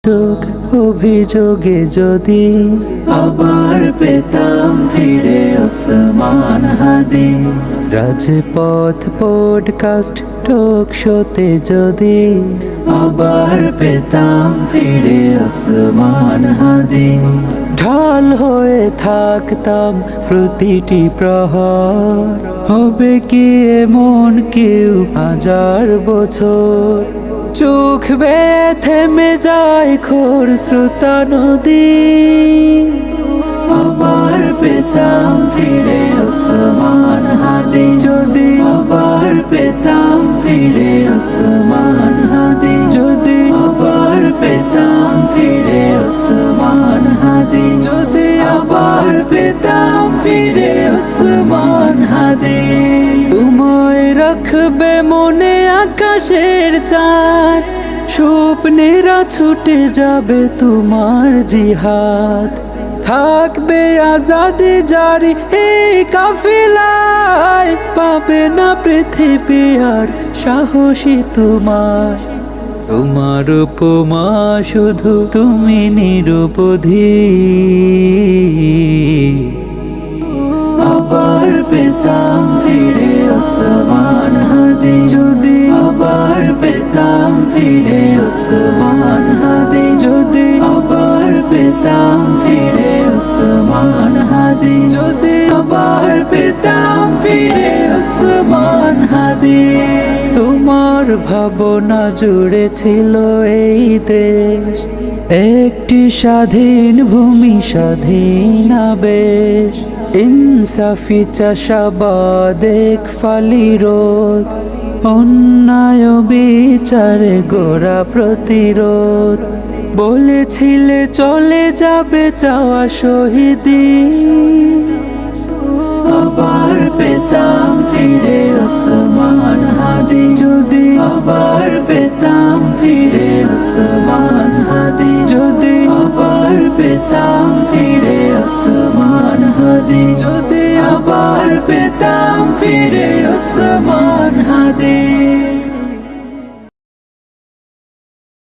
সুখ অভিযোগে যদি আবার পেতাম ফিরে ওসমান হাদি। রাজপথ পডকাস্ট টক শোতে যদি আবার পেতাম ফিরে ওসমান হাদি। ঢাল হয়ে থাকতাম প্রতিটি প্রহর, হবে কি এমন কেউ 1000 বছর। চোখ বেয়ে থেমে যায় খোর শ্রোতা নদী, আবার পেতাম ফিরে ওসমান হাদি। যদি আবার পেতাম ফিরে ওসমান হাদি, যদি আবার পেতাম ফিরে ওসমান হাদি, যদি আবার পেতাম ফিরে ওসমান হাদি। তোমায় রাখবে মনে আকাশের চাঁদ, স্বপ্নেরা ছুটে যাবে তোমার জিহাদ। থাকবে আজাদি জারি এই কাফিলায়, পাবে না পৃথিবী আর সাহসী তোমার। তোমার উপমা শুধু তুমি নিরুপধি, আবার পেতাম ফিরে ওসমান হাদি। যদি আবার পেতাম ফিরে ওসমান হাদি, যদি আবার পেতাম ফিরে ওসমান হাদি, যদি আবার পেতাম ফিরে ওসমান হাদি। তোমার ভাবনা জুড়ে ছিল এই দেশ, একটি স্বাধীন ভূমি, স্বাধীন আবেশ। ইনসাফি চাষাবাদ এক ফালি রোদ, অন্যায় বিচারে গোড়া প্রতিরোধ। বলেছিলে চলে যাবে চাওয়া শহীদি, আবার পেতাম ফিরে ওসমান হাদি। যদি আবার পেতাম ফিরে ওসমান হাদি, যদি আবার পেতাম ফিরে ওসমান হাদি, যদি আবার পেতাম ফিরে ওসমান হাদি।